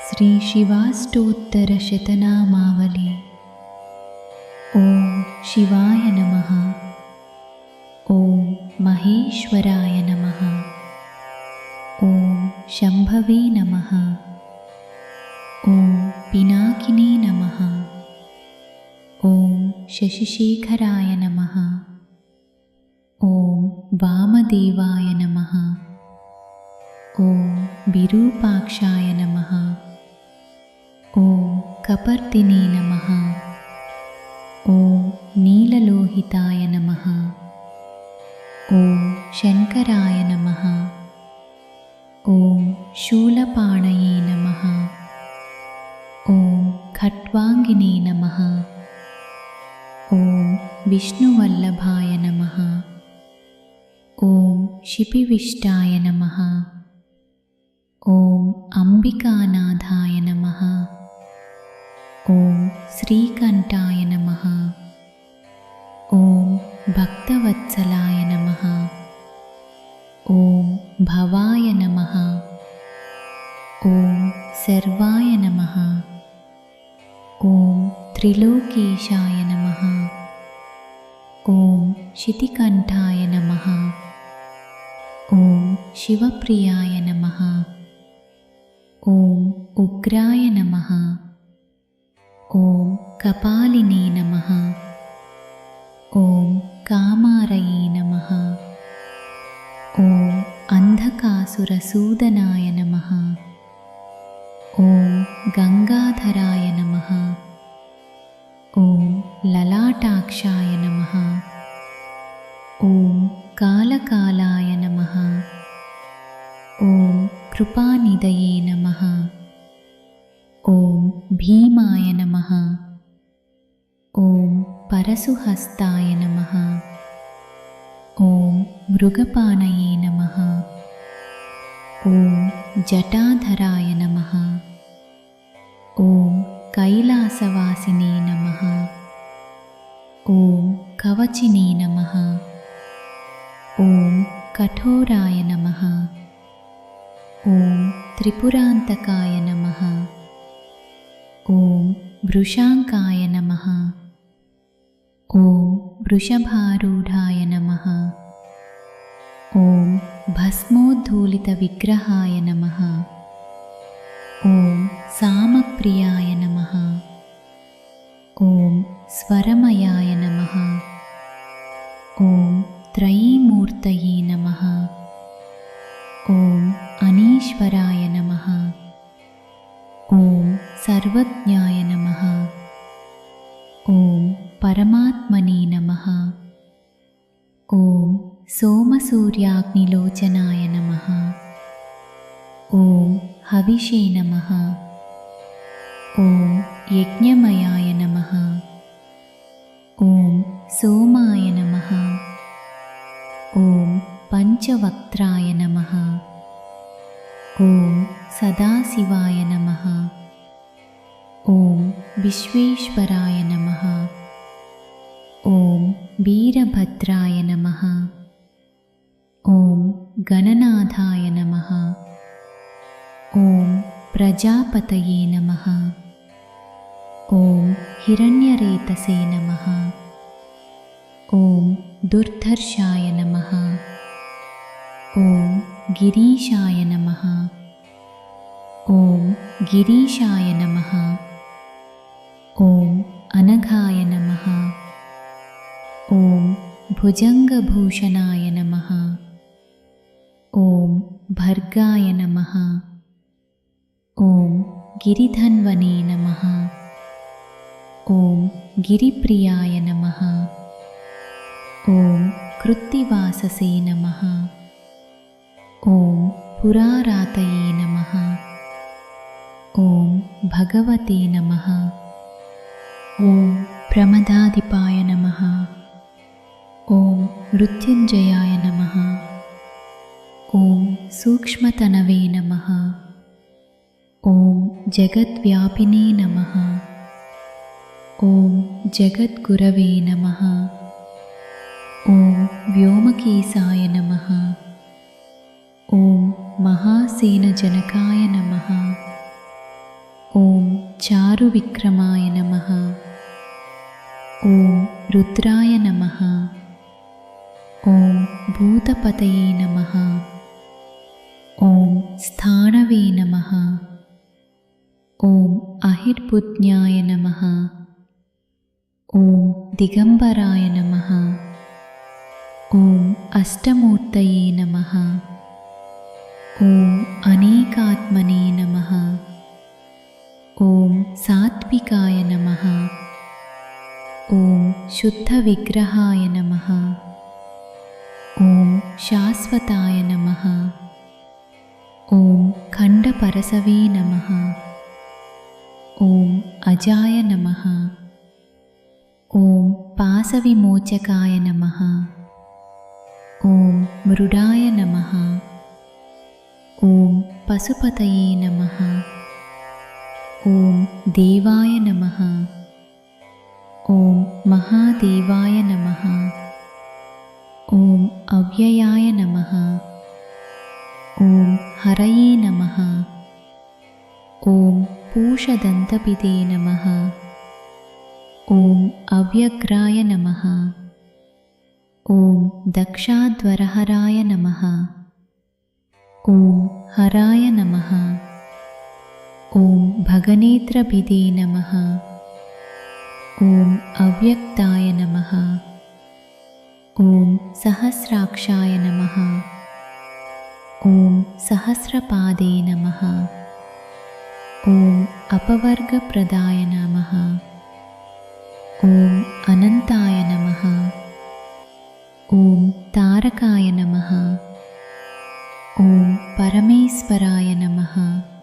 श्री शिवाष्टोत्तरशतनामावली। ओम शिवाय नमः। ओम महेश्वराय नमः। ओम शंभवे नमः। ओम पिनाकिने नमः। ओम शशिशेखराय नमः। ओम वामदेवाय नमः। ओम विरूपाक्षाय नमः। ओम कपर्दिने नमः। ओम नीललोहिताय नमः। ओम शंकराय नमः। ओम शूलपाणये नमः। ओम खट्वांगिने नमः। ओम विष्णुवल्लभाय नमः। ओम शिपिविष्टाय नमः। ओम अंबिकानाथाय नमः। ओम श्रीकंठाय नमः। ओम भक्तवत्सलाय नमः। ओम भवाय नमः। ओम सर्वाय नमः। ओम त्रिलोकेशाय नमः। ओम शितिकंठाय नमः। ओम शिवप्रियाय नमः। ओम उग्राय नमः। ओम कपालिने नमः। ओम कामारये नमः। ओम अंधकासुरसूदनाय नमः। ओम गंगाधराय नमः। ओम ललाटाक्षाय नमः। ओम कालकालाय नमः। ओम कृपानिधये नमः। ओम भीमाय नमः। ओम परशुहस्ताय नमः। ओम मृगपानये नमः। ओम जटाधराय नमः। ओम कैलासवासिने नमः। ओम कवचिने नमः। ओम कठोराय नमः। ओम त्रिपुरांतकाय नमः। ओम वृषांकाय नमः। ओम वृषभारूढ़ाय नमः। ओम भस्मोद्धूलितविग्रहाय नमः। ओम सामप्रियाय नमः। ओम स्वरमयाय नमः। ओम त्रयीमूर्तये नमः। ओम अनीश्वराय नमः। ओम सर्वज्ञाय नमः। ओम परमात्मने नमः। ओम सोमसूर्याग्निलोचनाय नमः। ओम हविषे नमः। ओम यज्ञमयाय नमः। ओम सोमाय नमः। ओम पंचवक्त्राय नमः। ओम सदाशिवाय नमः। ओम विश्वेश्वराय नमः। ओम वीरभद्राय नमः। ओम गणनाथाय नमः। ओम प्रजापतये नमः। ओम हिरण्यरेतसे नमः। ओम दुर्धर्षाय नमः। ओम गिरीशाय नमः। ओम गिरीशाय नमः। ओम अनघाय नमः। ओम भुजंगभूषणाय नमः। ओम भर्गाय नमः। ओम गिरिधन्वने नमः। ओम गिरिप्रियाय नमः। ओम कृत्तिवाससे नमः। ओम पुरारातये नमः। ओम भगवते नमः। ओम प्रमदाधिपाय नमः। ओम मृत्युंजयाय नमः। ओम सूक्ष्मतनवे नमः। ओम जगद्व्यापिने नमः। ओम जगद्गुरवे नमः। ओम व्योमकेशाय नमः। ओम महासेनजनकाय नमः। चारुविक्रमाय नमः। ॐ रुद्राय नमः। ॐ भूतपतये नमः। ॐ स्थाणवे नमः। ॐ अहिर्बुद्ध्याय नमः। ॐ दिगम्बराय नमः। ॐ अष्टमूर्तये नमः। ॐ अनेकात्मने नमः। ॐ सात्विकाय नमः। ॐ शुद्धविग्रहाय नमः। ॐ शाश्वताय नमः। ॐ खण्डपरसवे नमः। ॐ अजाय नमः। ॐ पाशविमोचकाय नमः। ॐ मृडाय नमः। ॐ पशुपतये नमः। ॐ देवाय नमः। ॐ महादेवाय नमः। ॐ अव्ययाय नमः। ॐ हरये नमः। ॐ पूषदन्तपिते नमः। ॐ अव्यग्राय नमः। ॐ दक्षाध्वरहराय नमः। ॐ हराय नमः। ॐ भगनेत्रभिदे नमः। ॐ अव्यक्ताय नमः। ॐ सहस्राक्षाय नमः। ॐ सहस्रपादे नमः। ॐ अपवर्गप्रदाय नमः। ॐ अनन्ताय नमः। ॐ तारकाय नमः। ॐ परमेश्वराय नमः।